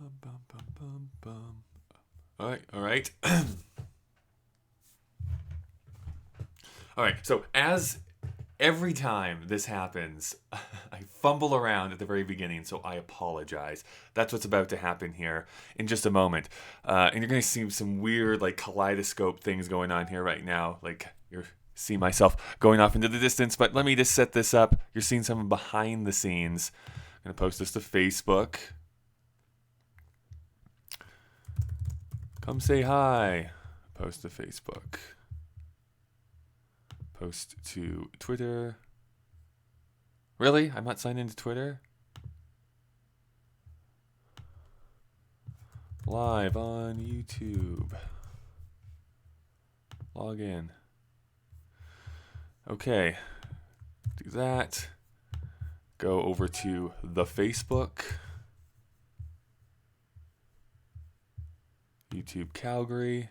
Bum, bum, bum, bum, bum. All right. All right. So as every time this happens, I fumble around at the very beginning, so I apologize. That's what's about to happen here in just a moment. And you're going to see some weird, like, kaleidoscope things going on here right now. Like, you're see myself going off into the distance, but let me just set this up. You're seeing some behind the scenes. I'm going to post this to Facebook. Come say hi. Post to Facebook. Post to Twitter. Really? I'm not signed into Twitter? Live on YouTube. Log in. Okay. Do that. Go over to the Facebook. YouTube Calgary.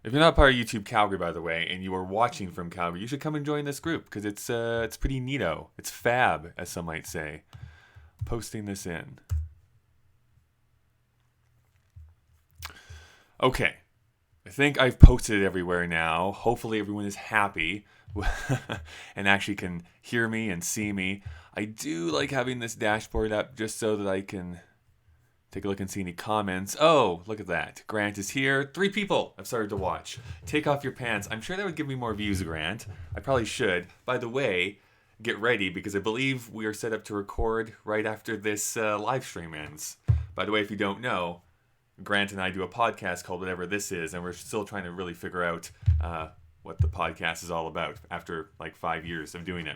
If you're not part of YouTube Calgary, by the way, and you are watching from Calgary, you should come and join this group because it's pretty neato. It's fab, as some might say. Posting this in. Okay. I think I've posted it everywhere now. Hopefully everyone is happy and actually can hear me and see me. I do like having this dashboard up just so that I can take a look and see any comments. Oh, look at that. Grant is here. 3 people have started to watch. Take off your pants. I'm sure that would give me more views, Grant. I probably should. By the way, get ready because I believe we are set up to record right after this live stream ends. By the way, if you don't know, Grant and I do a podcast called Whatever This Is, and we're still trying to really figure out what the podcast is all about after like 5 years of doing it.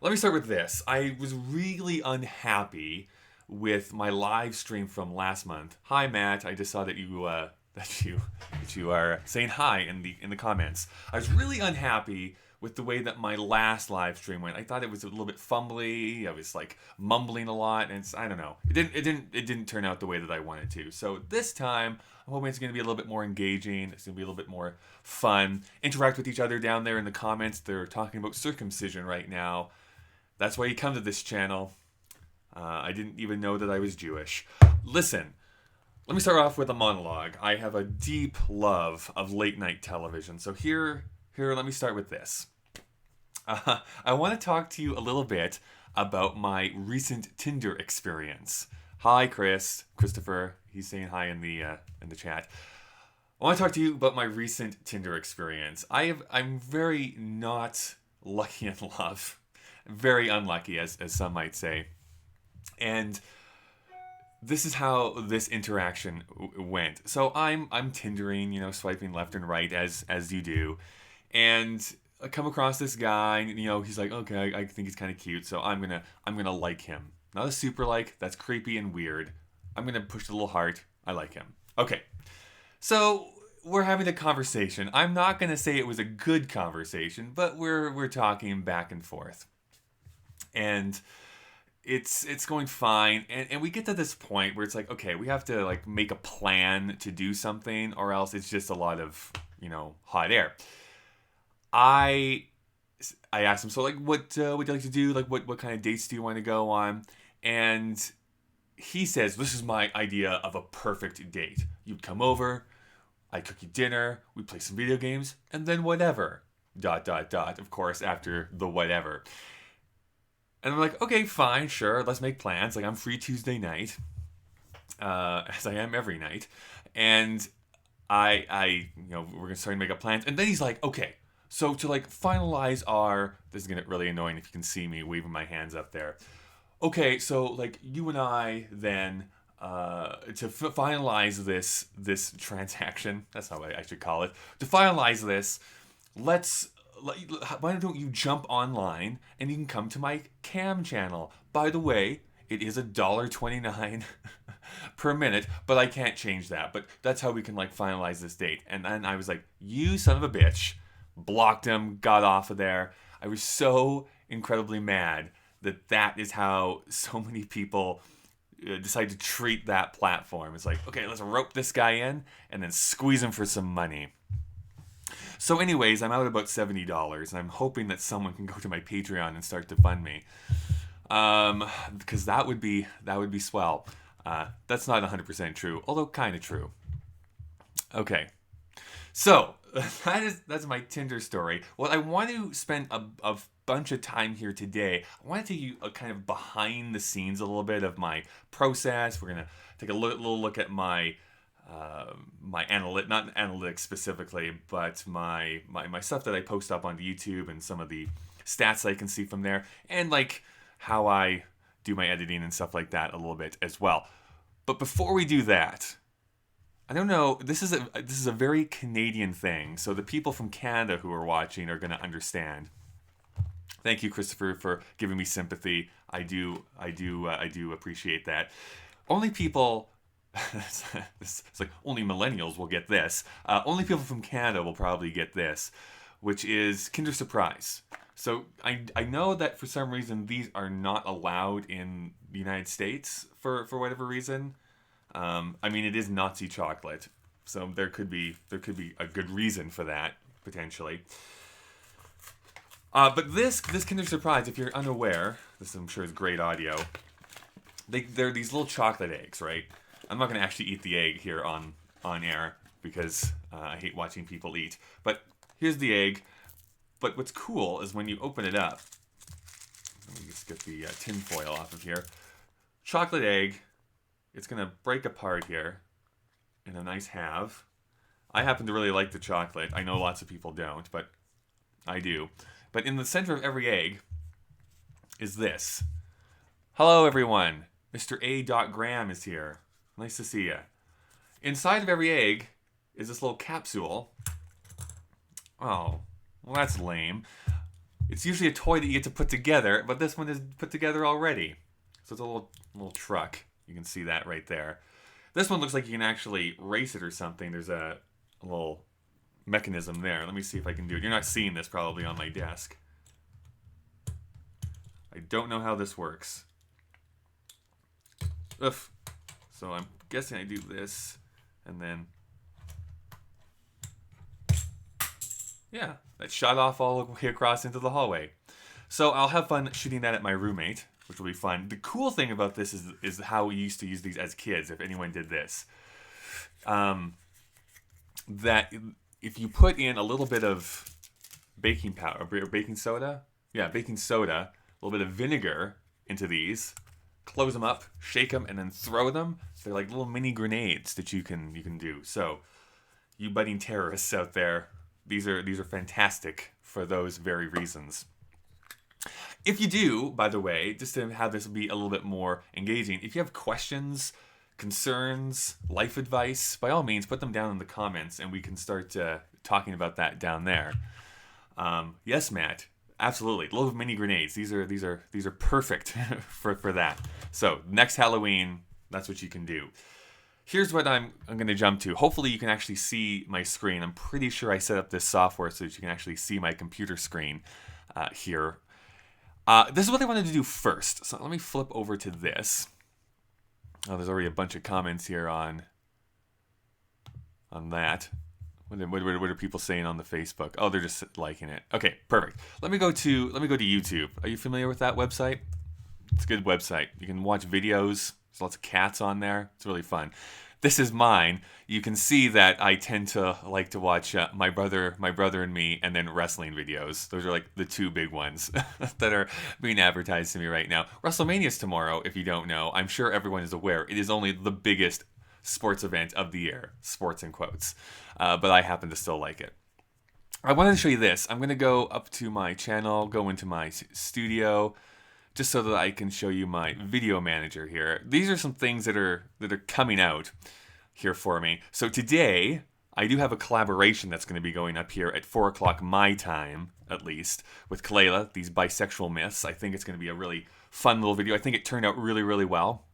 Let me start with this. I was really unhappy with my live stream from last month. Hi, Matt. I just saw that you are saying hi in the comments. I was really unhappy with the way that my last live stream went. I thought it was a little bit fumbly. I was like mumbling a lot, and I don't know. It didn't turn out the way that I wanted to. So this time, I'm hoping it's going to be a little bit more engaging. It's going to be a little bit more fun. Interact with each other down there in the comments. They're talking about circumcision right now. That's why you come to this channel. I didn't even know that I was Jewish. Listen, let me start off with a monologue. I have a deep love of late night television. So here, let me start with this. I want to talk to you a little bit about my recent Tinder experience. Hi, Christopher. He's saying hi in the chat. I want to talk to you about my recent Tinder experience. I'm very not lucky in love, very unlucky, as some might say. And this is how this interaction went. So I'm Tindering, swiping left and right as you do, and I come across this guy. He's like, okay, I think he's kind of cute, so I'm gonna like him. Not a super like. That's creepy and weird. I'm gonna push the little heart. I like him. Okay, so we're having a conversation. I'm not gonna say it was a good conversation, but we're talking back and forth, and it's going fine, and we get to this point where it's like, okay, we have to like make a plan to do something, or else it's just a lot of hot air. I asked him, so like, what would you like to do? Like, what kind of dates do you want to go on? And he says, this is my idea of a perfect date. You'd come over, I cook you dinner, we play some video games, and then whatever. ... Of course, after the whatever. And I'm like, okay, fine, sure, let's make plans. Like, I'm free Tuesday night, as I am every night. And we're gonna start to make up plans. And then he's like, okay, so to like finalize this is gonna really annoying if you can see me waving my hands up there. Okay, so like you and I then, to finalize this transaction, that's how I should call it. To finalize this, why don't you jump online and you can come to my cam channel? By the way, it is $1.29 per minute, but I can't change that. But that's how we can like finalize this date. And then I was like, you son of a bitch, blocked him, got off of there. I was so incredibly mad that is how so many people decide to treat that platform. It's like, okay, let's rope this guy in and then squeeze him for some money. So anyways, I'm out about $70, and I'm hoping that someone can go to my Patreon and start to fund me. Because that would be swell. That's not 100% true, although kind of true. Okay, so that's my Tinder story. Well, I want to spend a bunch of time here today. I want to take you a kind of behind the scenes a little bit of my process. We're gonna take a little look at my not analytics specifically, but my stuff that I post up onto YouTube and some of the stats I can see from there, and like how I do my editing and stuff like that a little bit as well. But before we do that, I don't know. This is a very Canadian thing, so the people from Canada who are watching are going to understand. Thank you, Christopher, for giving me sympathy. I do appreciate that. Only people. It's like only millennials will get this. Only people from Canada will probably get this, which is Kinder Surprise. So I know that for some reason these are not allowed in the United States for whatever reason. I mean, it is Nazi chocolate, so there could be a good reason for that potentially. But this Kinder Surprise, if you're unaware, this I'm sure is great audio. They're these little chocolate eggs, right? I'm not going to actually eat the egg here on air because I hate watching people eat. But here's the egg. But what's cool is when you open it up. Let me just get the tin foil off of here. Chocolate egg. It's going to break apart here in a nice halve. I happen to really like the chocolate. I know lots of people don't, but I do. But in the center of every egg is this. Hello, everyone. Mr. A. Graham is here. Nice to see you. Inside of every egg is this little capsule. Oh, well, that's lame. It's usually a toy that you get to put together, but this one is put together already. So it's a little truck. You can see that right there. This one looks like you can actually race it or something. There's a little mechanism there. Let me see if I can do it. You're not seeing this probably on my desk. I don't know how this works. Oof. So I'm guessing I do this, and then, yeah, that shot off all the way across into the hallway. So I'll have fun shooting that at my roommate, which will be fun. The cool thing about this is how we used to use these as kids, if anyone did this. That if you put in a little bit of baking powder, or baking soda, baking soda, a little bit of vinegar into these, close them up, shake them, and then throw them. They're like little mini grenades that you can do. So, you budding terrorists out there, these are fantastic for those very reasons. If you do, by the way, just to have this be a little bit more engaging, if you have questions, concerns, life advice, by all means, put them down in the comments, and we can start talking about that down there. Yes, Matt. Absolutely, love mini grenades. These are perfect for that. So next Halloween, that's what you can do. Here's what I'm going to jump to. Hopefully you can actually see my screen. I'm pretty sure I set up this software so that you can actually see my computer screen here. This is what I wanted to do first. So let me flip over to this. Oh, there's already a bunch of comments here on that. What are people saying on the Facebook? Oh, they're just liking it. Okay, perfect. Let me go to YouTube. Are you familiar with that website? It's a good website. You can watch videos. There's lots of cats on there. It's really fun. This is mine. You can see that I tend to like to watch my brother and me, and then wrestling videos. Those are like the two big ones that are being advertised to me right now. WrestleMania's tomorrow, if you don't know. I'm sure everyone is aware. It is only the biggest sports event of the year. Sports in quotes. But I happen to still like it. I wanted to show you this. I'm going to go up to my channel, go into my studio, just so that I can show you my video manager here. These are some things that are coming out here for me. So today, I do have a collaboration that's going to be going up here at 4 o'clock my time, at least, with Kalela, these bisexual myths. I think it's going to be a really fun little video. I think it turned out really, really well.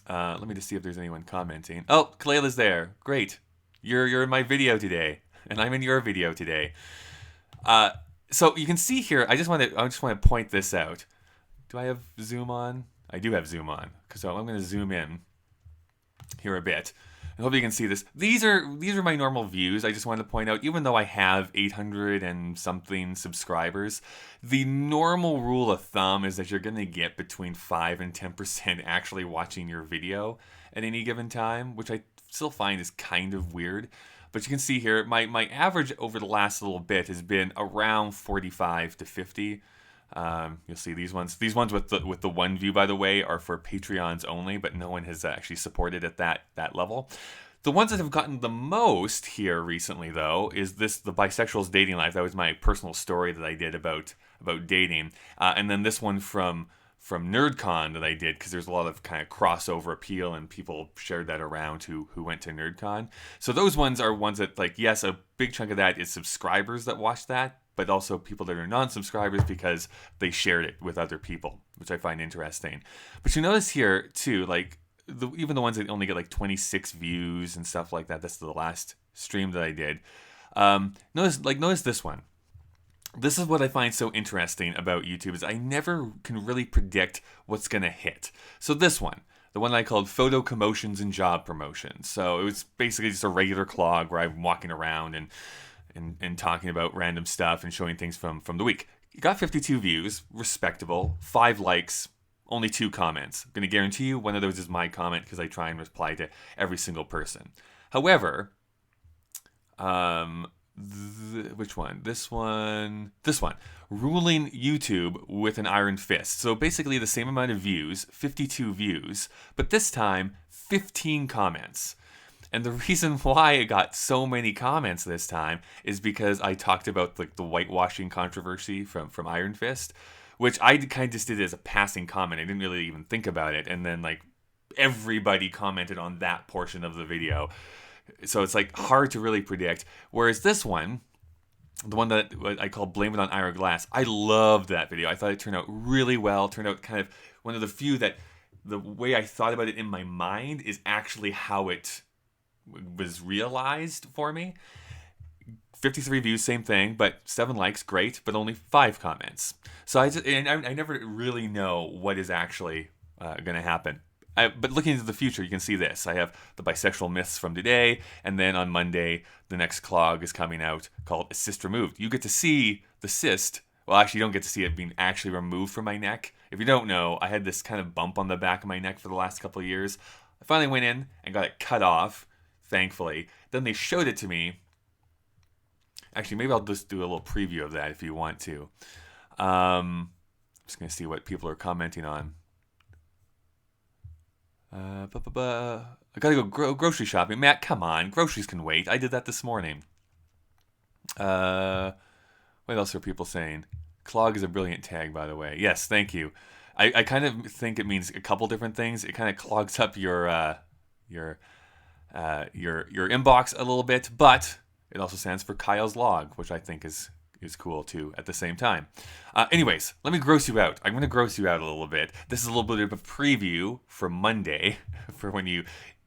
Let me just see if there's anyone commenting. Oh, Kalela's there. Great. You're in my video today, and I'm in your video today. So you can see here. I just want to point this out. Do I have zoom on? I do have zoom on, so I'm going to zoom in here a bit. I hope you can see this. These are my normal views. I just wanted to point out, even though I have 800 and something subscribers, the normal rule of thumb is that you're going to get between 5 and 10% actually watching your video at any given time, which I still find is kind of weird. But you can see here, my average over the last little bit has been around 45 to 50. You'll see these ones. These ones with the one view, by the way, are for Patreons only, but no one has actually supported at that level. The ones that have gotten the most here recently, though, is the Bisexuals Dating Life. That was my personal story that I did about dating, and then this one from NerdCon that I did, because there's a lot of kind of crossover appeal and people shared that around who went to NerdCon. So those ones are ones that, like, yes, a big chunk of that is subscribers that watch that, but also people that are non-subscribers because they shared it with other people, which I find interesting. But you notice here too, like even the ones that only get like 26 views and stuff like that. That's the last stream that I did. Notice this one. This is what I find so interesting about YouTube is I never can really predict what's gonna hit. So this one, the one I called Photo Commotions and Job Promotions. So it was basically just a regular clog where I'm walking around and talking about random stuff and showing things from the week. It got 52 views, respectable, 5 likes, only 2 comments. I'm going to guarantee you one of those is my comment because I try and reply to every single person. However, which one? This one. Ruling YouTube with an iron fist. So basically the same amount of views, 52 views, but this time 15 comments. And the reason why it got so many comments this time is because I talked about the whitewashing controversy from Iron Fist, which I kind of just did as a passing comment. I didn't really even think about it. And then everybody commented on that portion of the video. So it's hard to really predict. Whereas this one, the one that I call Blame It on Ira Glass, I loved that video. I thought it turned out really well. Turned out kind of one of the few that the way I thought about it in my mind is actually how it was realized for me. 53 views, same thing, but 7 likes, great, but only 5 comments. So I never really know what is actually going to happen. But looking into the future, you can see this. I have the bisexual myths from today, and then on Monday, the next clog is coming out called A Cyst Removed. You get to see the cyst. Well, actually, you don't get to see it being actually removed from my neck. If you don't know, I had this kind of bump on the back of my neck for the last couple of years. I finally went in and got it cut off, thankfully. Then they showed it to me. Actually, maybe I'll just do a little preview of that if you want to. I'm just going to see what people are commenting on. I gotta go grocery shopping. Matt, come on. Groceries can wait. I did that this morning. What else are people saying? Clog is a brilliant tag, by the way. Yes, thank you. I kind of think it means a couple different things. It kind of clogs up your inbox a little bit, but it also stands for Kyle's log, which I think is cool too at the same time. Anyways, let me gross you out. I'm going to gross you out a little bit. This is a little bit of a preview for Monday for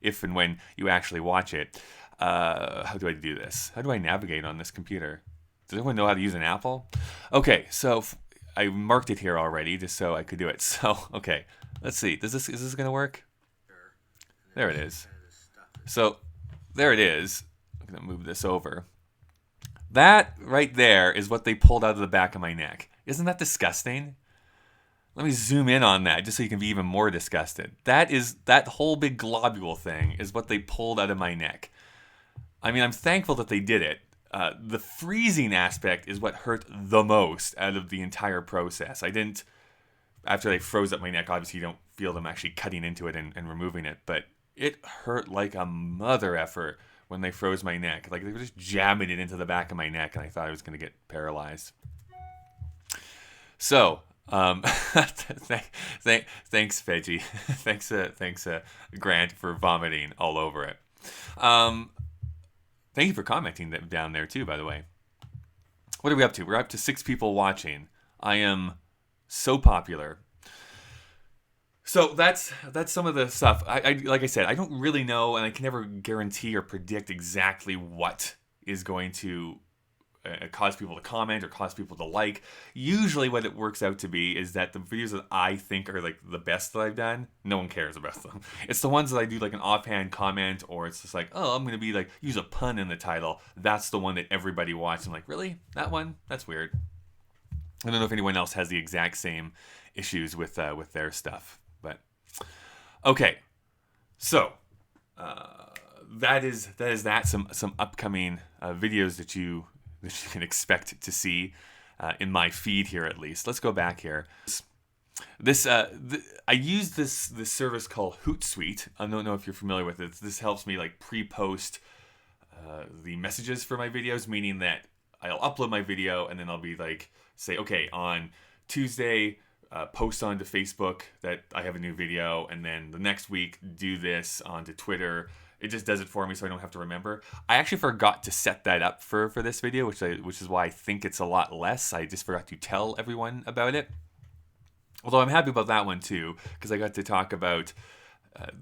if and when you actually watch it. How do I do this? How do I navigate on this computer? Does anyone know how to use an Apple? Okay, so I marked it here already just so I could do it. So, okay, let's see. Is this going to work? There it is. So, there it is. I'm going to move this over. That right there is what they pulled out of the back of my neck. Isn't that disgusting? Let me zoom in on that just so you can be even more disgusted. That whole big globule thing is what they pulled out of my neck. I mean, I'm thankful that they did it. The freezing aspect is what hurt the most out of the entire process. After they froze up my neck, obviously you don't feel them actually cutting into it and removing it, but it hurt like a mother effer when they froze my neck. They were just jamming it into the back of my neck, and I thought I was going to get paralyzed. So, thanks, Veggie. thanks, Grant, for vomiting all over it. Thank you for commenting down there, too, by the way. What are we up to? We're up to 6 people watching. I am so popular. So that's some of the stuff. I like I said, I don't really know, and I can never guarantee or predict exactly what is going to cause people to comment or cause people to like. Usually what it works out to be is that the videos that I think are like the best that I've done, no one cares about them. It's the ones that I do like an offhand comment, or it's just like, oh, I'm going to be like, use a pun in the title. That's the one that everybody watches. I'm like, really? That one? That's weird. I don't know if anyone else has the exact same issues with their stuff, but okay. So that is that. Some upcoming videos that you can expect to see in my feed here, at least. Let's go back here. I use this service called Hootsuite. I don't know if you're familiar with it. This helps me like pre-post the messages for my videos, meaning that I'll upload my video and then I'll be like, say, okay, on Tuesday, post onto Facebook that I have a new video, and then the next week do this onto Twitter. It just does it for me, so I don't have to remember. I actually forgot to set that up for this video, which is why I think it's a lot less. I just forgot to tell everyone about it. Although I'm happy about that one too, because I got to talk about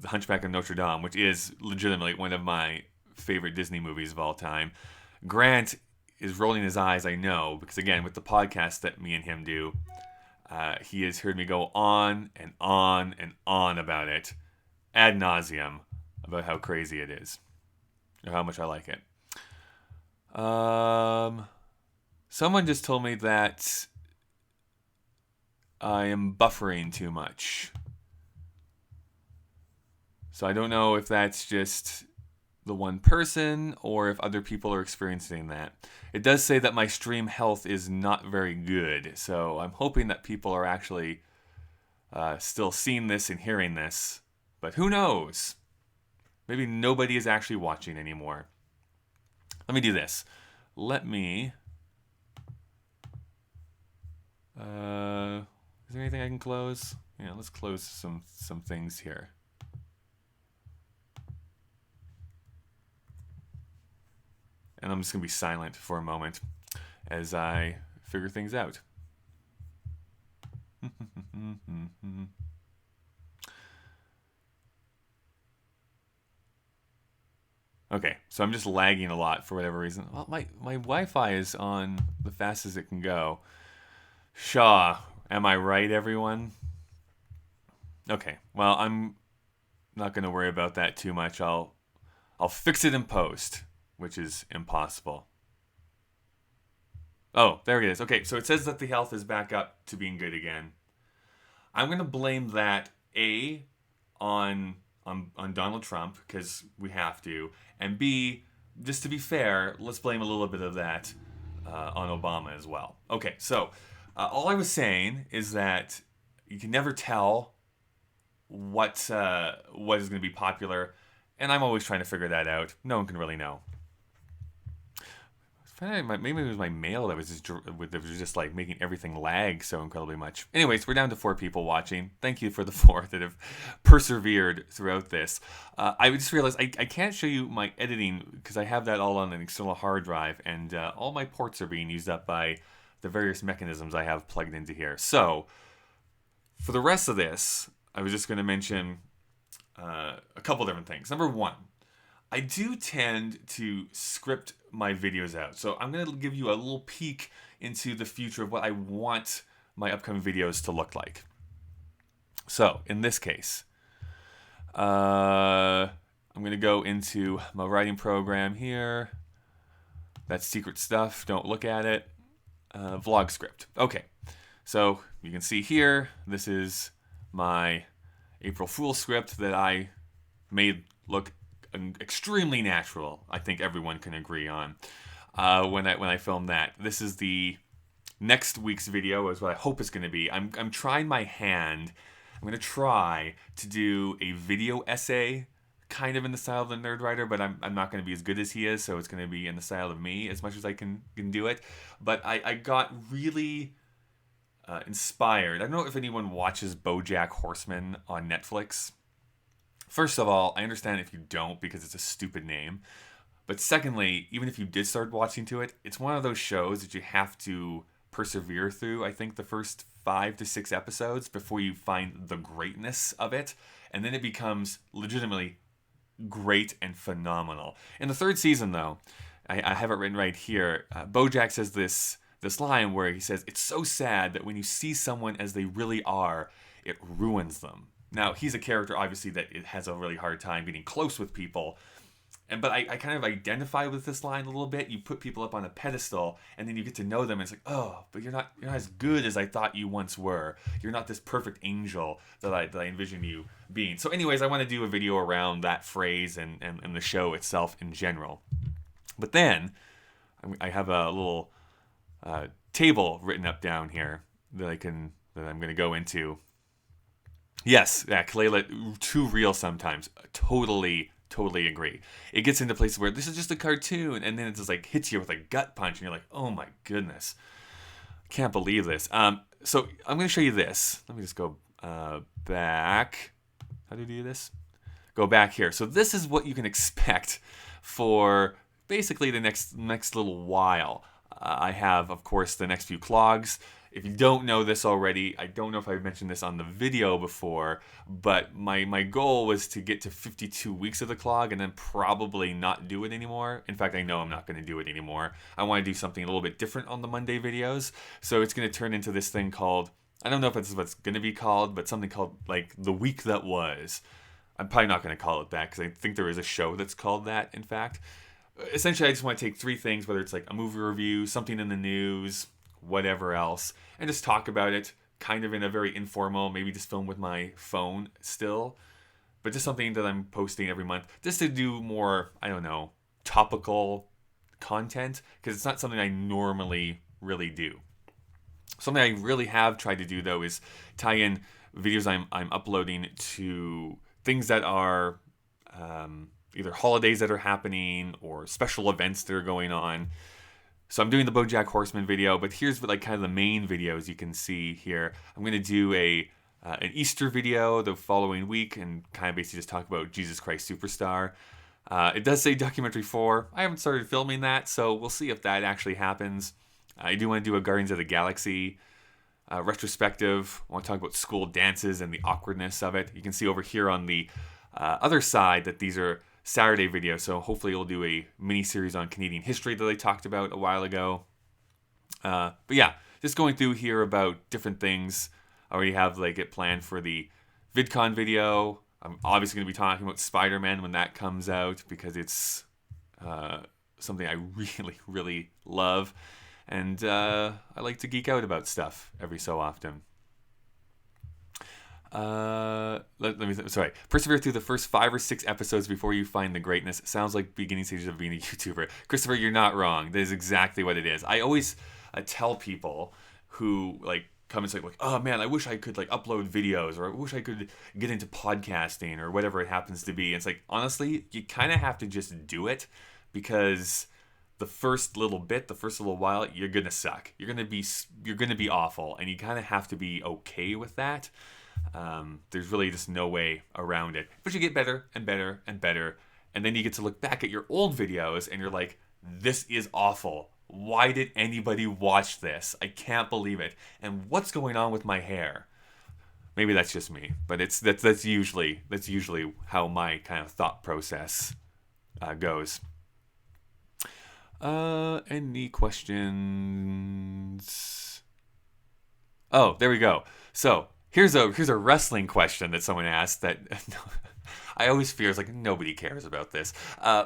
The Hunchback of Notre Dame, which is legitimately one of my favorite Disney movies of all time. Grant is rolling his eyes, I know, because again, with the podcast that me and him do, he has heard me go on and on and on about it ad nauseum, about how crazy it is, or how much I like it. Someone just told me that I am buffering too much. So I don't know if that's just the one person or if other people are experiencing that. It does say that my stream health is not very good, so I'm hoping that people are actually still seeing this and hearing this, but who knows? Maybe nobody is actually watching anymore. Let me do this. Let me... is there anything I can close? Yeah, let's close some things here. And I'm just going to be silent for a moment as I figure things out. Okay, so I'm just lagging a lot for whatever reason. Well, my Wi-Fi is on the fastest it can go. Shaw, am I right, everyone? Okay, well, I'm not going to worry about that too much. I'll fix it in post, which is impossible. Oh, there it is. Okay, so it says that the health is back up to being good again. I'm going to blame that, A, on Donald Trump, because we have to, and B, just to be fair, let's blame a little bit of that on Obama as well. Okay, so all I was saying is that you can never tell what is going to be popular, and I'm always trying to figure that out. No one can really know. Maybe it was my mail that was just like making everything lag so incredibly much. Anyways, we're down to 4 people watching. Thank you for the 4 that have persevered throughout this. I just realized I can't show you my editing because I have that all on an external hard drive, and all my ports are being used up by the various mechanisms I have plugged into here. So for the rest of this, I was just going to mention a couple different things. Number 1, I do tend to script my videos out. So I'm going to give you a little peek into the future of what I want my upcoming videos to look like. So in this case, I'm going to go into my writing program here. That's secret stuff. Don't look at it. Vlog script. Okay. So you can see here, this is my April Fool's script that I made look extremely natural. I think everyone can agree on when I filmed that. This is the next week's video, is what I hope it's going to be. I'm trying my hand. I'm going to try to do a video essay, kind of in the style of the Nerd Writer, but I'm not going to be as good as he is, so it's going to be in the style of me as much as I can do it. But I got really inspired. I don't know if anyone watches BoJack Horseman on Netflix. First of all, I understand if you don't because it's a stupid name. But secondly, even if you did start watching to it, it's one of those shows that you have to persevere through, I think, the first 5 to 6 episodes before you find the greatness of it. And then it becomes legitimately great and phenomenal. In the 3rd season, though, I have it written right here. Bojack says this line where he says, "It's so sad that when you see someone as they really are, it ruins them." Now, he's a character, obviously, that it has a really hard time getting close with people. But I kind of identify with this line a little bit. You put people up on a pedestal, and then you get to know them, and it's like, oh, but you're not as good as I thought you once were. You're not this perfect angel that I envision you being. So anyways, I want to do a video around that phrase and the show itself in general. But then, I have a little table written up down here that I'm going to go into. Yes, Kalela, too real sometimes. Totally agree. It gets into places where this is just a cartoon, and then it just like hits you with a gut punch, and you're like, oh my goodness, can't believe this. So I'm going to show you this. Let me just go back. How do you do this? Go back here. So this is what you can expect for basically the next little while. I have, of course, the next few clogs. If you don't know this already, I don't know if I've mentioned this on the video before, but my goal was to get to 52 weeks of the clog and then probably not do it anymore. In fact, I know I'm not going to do it anymore. I want to do something a little bit different on the Monday videos. So it's going to turn into this thing called, I don't know if it's what's going to be called, but something called like The Week That Was. I'm probably not going to call it that because I think there is a show that's called that, in fact. Essentially, I just want to take three things, whether it's like a movie review, something in the news, whatever else, and just talk about it kind of in a very informal, maybe just film with my phone still, but just something that I'm posting every month just to do more, I don't know, topical content, because it's not something I normally really do. Something I really have tried to do, though, is tie in videos I'm uploading to things that are either holidays that are happening or special events that are going on. So I'm doing the BoJack Horseman video, but here's what like kind of the main videos you can see here. I'm going to do an Easter video the following week and kind of basically just talk about Jesus Christ Superstar. It does say Documentary 4. I haven't started filming that, so we'll see if that actually happens. I do want to do a Guardians of the Galaxy retrospective. I want to talk about school dances and the awkwardness of it. You can see over here on the other side that these are Saturday video, so hopefully we'll do a mini-series on Canadian history that I talked about a while ago. But yeah, just going through here about different things. I already have like it planned for the VidCon video. I'm obviously going to be talking about Spider-Man when that comes out because it's something I really love. And I like to geek out about stuff every so often. Sorry. Persevere through the first 5 or 6 episodes before you find the greatness. Sounds like beginning stages of being a YouTuber. Christopher, you're not wrong. That is exactly what it is. I always tell people who like come and say like, oh man, I wish I could like upload videos, or I wish I could get into podcasting or whatever it happens to be. And it's like, honestly, you kind of have to just do it, because the first little while, you're gonna suck. You're gonna be awful, and you kind of have to be okay with that. There's really just no way around it. But you get better and better and better, and then you get to look back at your old videos and you're like, this is awful. Why did anybody watch this? I can't believe it. And what's going on with my hair? Maybe that's just me, but that's usually how my kind of thought process goes. Any questions? Oh, there we go. So here's a wrestling question that someone asked that I always fear is like nobody cares about this.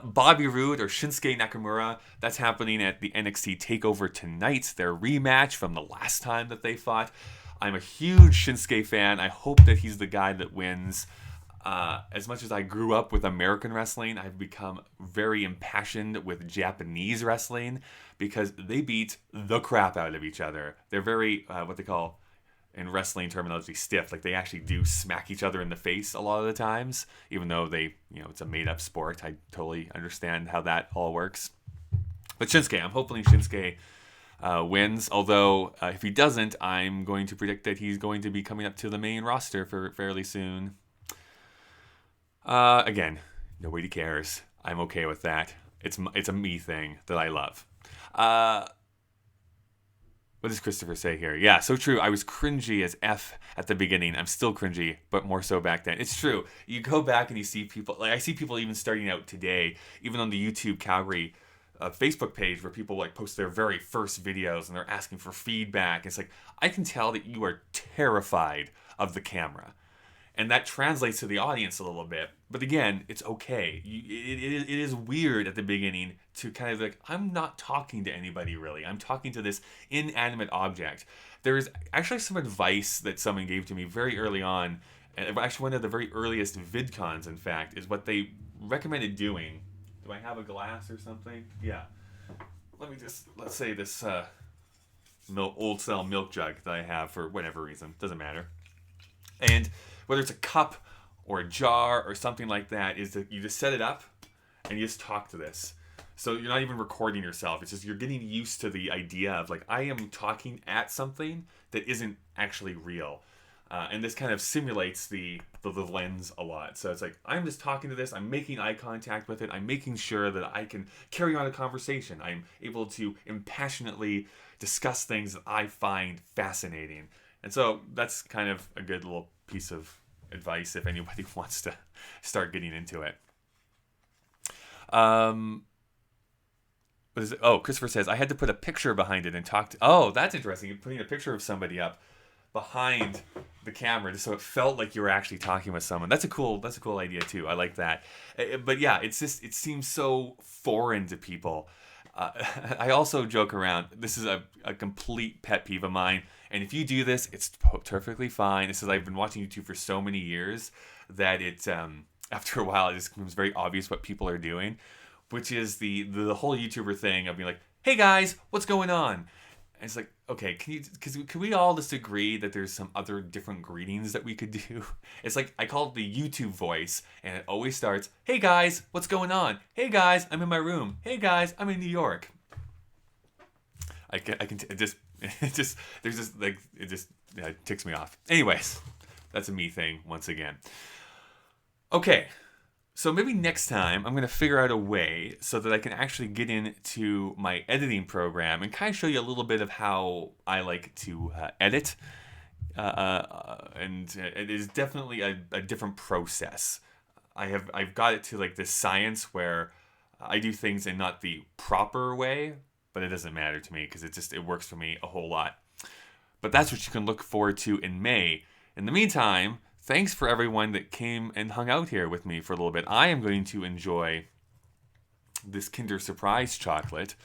Bobby Roode or Shinsuke Nakamura, that's happening at the NXT TakeOver tonight. Their rematch from the last time that they fought. I'm a huge Shinsuke fan. I hope that he's the guy that wins. As much as I grew up with American wrestling, I've become very impassioned with Japanese wrestling because they beat the crap out of each other. They're very, what they call in wrestling terminology, stiff. Like they actually do smack each other in the face a lot of the times, even though it's a made-up sport. I totally understand how that all works. But Shinsuke, I'm hoping Shinsuke wins. Although if he doesn't, I'm going to predict that he's going to be coming up to the main roster for fairly soon. Again, nobody cares. I'm okay with that. It's a me thing that I love. What does Christopher say here? Yeah, so true. I was cringy as F at the beginning. I'm still cringy, but more so back then. It's true. You go back and you see people, like I see people even starting out today, even on the YouTube Calgary a Facebook page where people like post their very first videos and they're asking for feedback. It's like, I can tell that you are terrified of the camera. And that translates to the audience a little bit. But again, it's okay. It is weird at the beginning to kind of like, I'm not talking to anybody really. I'm talking to this inanimate object. There is actually some advice that someone gave to me very early on. And actually, one of the very earliest VidCons, in fact, is what they recommended doing. Do I have a glass or something? Yeah. Let's say this old style milk jug that I have for whatever reason. Doesn't matter. And whether it's a cup or a jar or something like that, is that you just set it up and you just talk to this. So you're not even recording yourself. It's just you're getting used to the idea of like, I am talking at something that isn't actually real. And this kind of simulates the lens a lot. So it's like, I'm just talking to this. I'm making eye contact with it. I'm making sure that I can carry on a conversation. I'm able to impassionately discuss things that I find fascinating. And so that's kind of a good little piece of advice if anybody wants to start getting into it. What is it? Oh, Christopher says, I had to put a picture behind it and talk to... Oh, that's interesting. You're putting a picture of somebody up behind the camera just so it felt like you were actually talking with someone. That's a cool idea too. I like that. But yeah, it seems so foreign to people. I also joke around. This is a complete pet peeve of mine. And if you do this, it's perfectly fine. This is, I've been watching YouTube for so many years that it, after a while, it just becomes very obvious what people are doing, which is the whole YouTuber thing of being like, hey guys, what's going on? And it's like, okay, can we all just agree that there's some other different greetings that we could do? It's like, I call it the YouTube voice, and it always starts, hey guys, what's going on? Hey guys, I'm in my room. Hey guys, I'm in New York. It ticks me off. Anyways, that's a me thing once again. Okay. So maybe next time I'm going to figure out a way so that I can actually get into my editing program and kind of show you a little bit of how I like to edit. And it is definitely a different process. I've got it to like this science where I do things in not the proper way, but it doesn't matter to me because it works for me a whole lot. But that's what you can look forward to in May. In the meantime, thanks for everyone that came and hung out here with me for a little bit. I am going to enjoy this Kinder Surprise chocolate.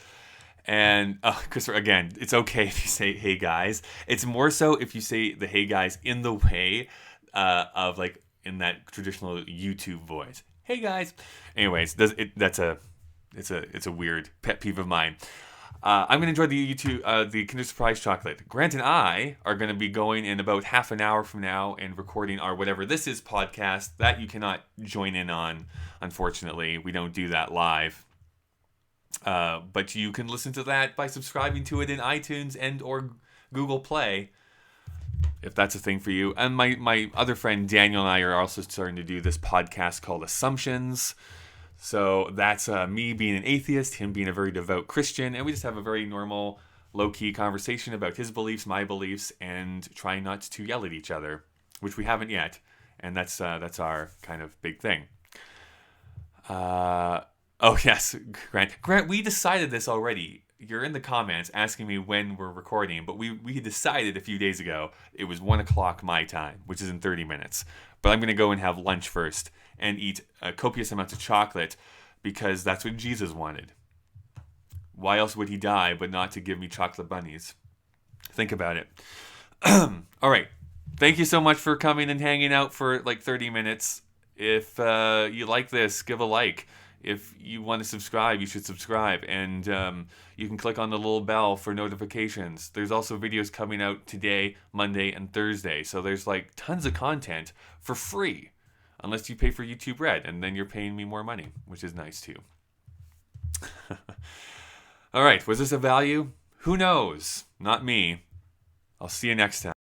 And, Christopher, again, it's okay if you say, hey, guys. It's more so if you say the hey, guys in the way of, like, in that traditional YouTube voice. Hey, guys. Anyways, it's a weird pet peeve of mine. I'm going to enjoy the Kinder Surprise chocolate. Grant and I are going to be going in about half an hour from now and recording our Whatever This Is podcast. That you cannot join in on, unfortunately. We don't do that live. But you can listen to that by subscribing to it in iTunes and or Google Play, if that's a thing for you. And my other friend Daniel and I are also starting to do this podcast called Assumptions. So that's me being an atheist, him being a very devout Christian, and we just have a very normal, low-key conversation about his beliefs, my beliefs, and trying not to yell at each other, which we haven't yet, and that's our kind of big thing. Oh yes, Grant, we decided this already. You're in the comments asking me when we're recording, but we decided a few days ago it was 1 o'clock my time, which is in 30 minutes. But I'm going to go and have lunch first and eat copious amounts of chocolate because that's what Jesus wanted. Why else would he die but not to give me chocolate bunnies? Think about it. All right. Thank you so much for coming and hanging out for like 30 minutes. If you like this, give a like. If you want to subscribe, you should subscribe. And you can click on the little bell for notifications. There's also videos coming out today, Monday, and Thursday. So there's like tons of content for free. Unless you pay for YouTube Red. And then you're paying me more money, which is nice too. All right. Was this a value? Who knows? Not me. I'll see you next time.